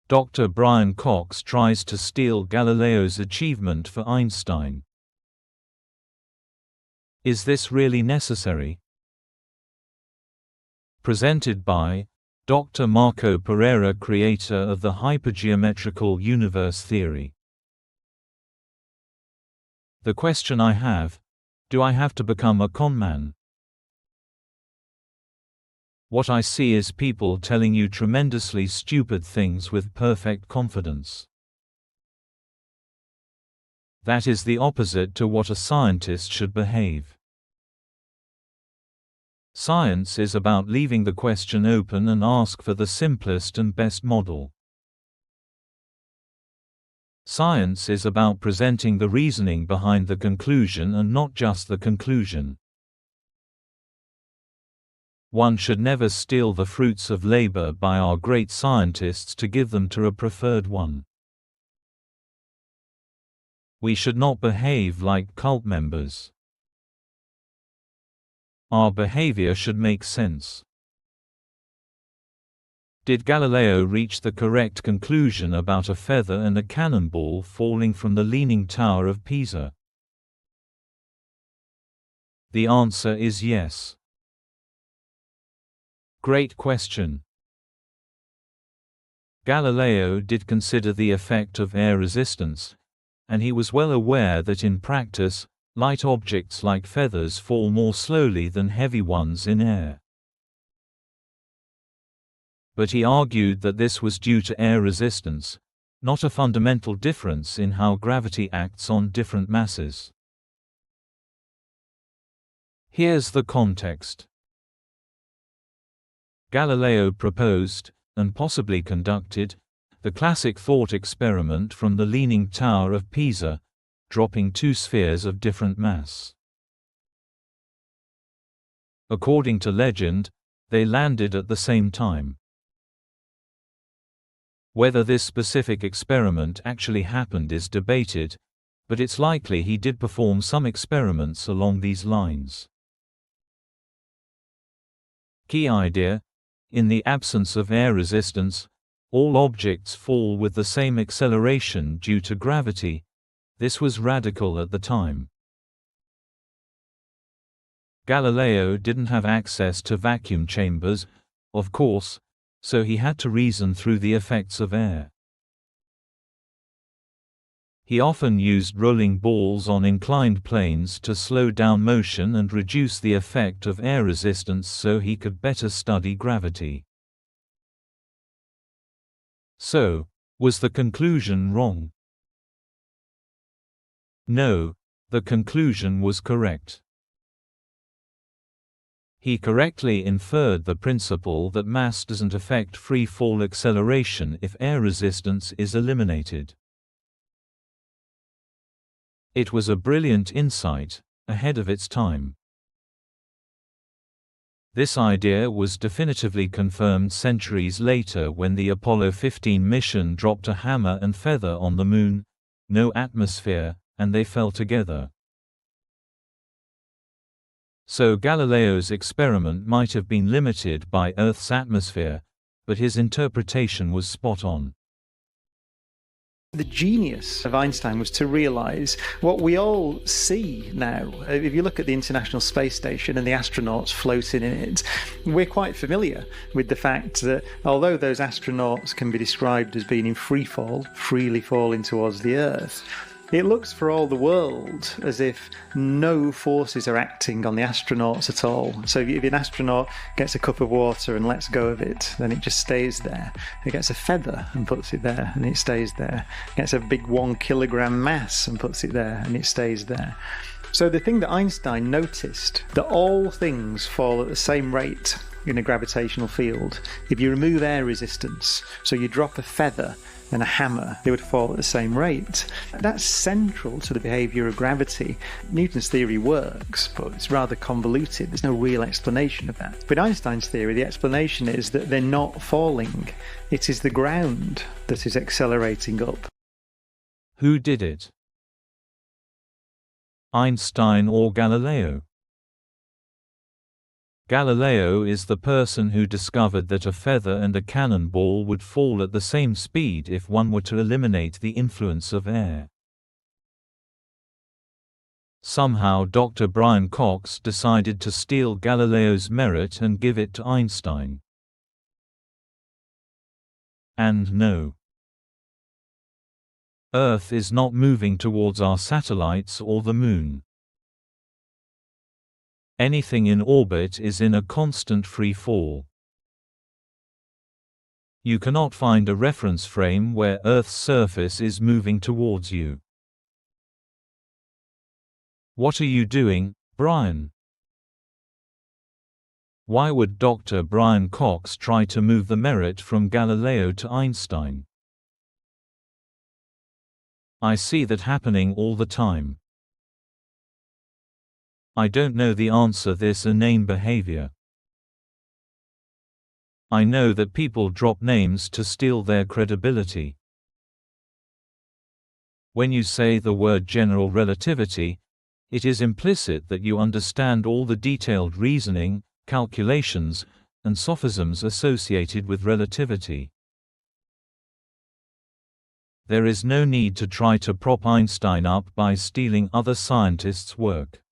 Dr. BrianCox tries to steal Galileo's achievement for Einstein. Is this really necessary? Presented by Dr. Marco Pereira, creator of the hypergeometrical universe theory. The question I have: do I have to become a conman? What I see is people telling you tremendously stupid things with perfect confidence. That is the opposite to what a scientist should behave. Science is about leaving the question open and ask for the simplest and best model. Science is about presenting the reasoning behind the conclusion and not just the conclusion. One should never steal the fruits of labor by our great scientists to give them to a preferred one. We should not behave like cult members. Our behavior should make sense. Did Galileo reach the correct conclusion about a feather and a cannonball falling from the Leaning Tower of Pisa? The answer is yes. Great question. Galileo did consider the effect of air resistance, and he was well aware that in practice, light objects like feathers fall more slowly than heavy ones in air. But he argued that this was due to air resistance, not a fundamental difference in how gravity acts on different masses. Here's the context. Galileo proposed, and possibly conducted, the classic thought experiment from the Leaning Tower of Pisa, dropping two spheres of different mass. According to legend, they landed at the same time. Whether this specific experiment actually happened is debated, but it's likely he did perform some experiments along these lines. Key idea: in the absence of air resistance, all objects fall with the same acceleration due to gravity. This was radical at the time. Galileo didn't have access to vacuum chambers, of course, so he had to reason through the effects of air. He often used rolling balls on inclined planes to slow down motion and reduce the effect of air resistance so he could better study gravity. So, was the conclusion wrong? No, the conclusion was correct. He correctly inferred the principle that mass doesn't affect free fall acceleration if air resistance is eliminated. It was a brilliant insight, ahead of its time. This idea was definitively confirmed centuries later when the Apollo 15 mission dropped a hammer and feather on the Moon, no atmosphere, and they fell together. So Galileo's experiment might have been limited by Earth's atmosphere, but his interpretation was spot on. The genius of Einstein was to realize what we all see now. If you look at the International Space Station and the astronauts floating in it, we're quite familiar with the fact that although those astronauts can be described as being in free fall, freely falling towards the Earth, it looks for all the world as if no forces are acting on the astronauts at all. So if an astronaut gets a cup of water and lets go of it, then it just stays there. It gets a feather and puts it there, and it stays there. It gets a big 1 kilogram mass and puts it there, and it stays there. So the thing that Einstein noticed, that all things fall at the same rate in a gravitational field. If you remove air resistance, so you drop a feather and a hammer, they would fall at the same rate. That's central to the behaviour of gravity. Newton's theory works, but it's rather convoluted. There's no real explanation of that. But Einstein's theory, the explanation is that they're not falling. It is the ground that is accelerating up. Who did it? Einstein or Galileo? Galileo is the person who discovered that a feather and a cannonball would fall at the same speed if one were to eliminate the influence of air. Somehow Dr. BrianCox decided to steal Galileo's merit and give it to Einstein. And no. Earth is not moving towards our satellites or the Moon. Anything in orbit is in a constant free fall. You cannot find a reference frame where Earth's surface is moving towards you. What are you doing, Brian? Why would Dr. BrianCox try to move the merit from Galileo to Einstein? I see that happening all the time. I don't know the answer this inane behavior. I know that people drop names to steal their credibility. When you say the word general relativity, it is implicit that you understand all the detailed reasoning, calculations, and sophisms associated with relativity. There is no need to try to prop Einstein up by stealing other scientists' work.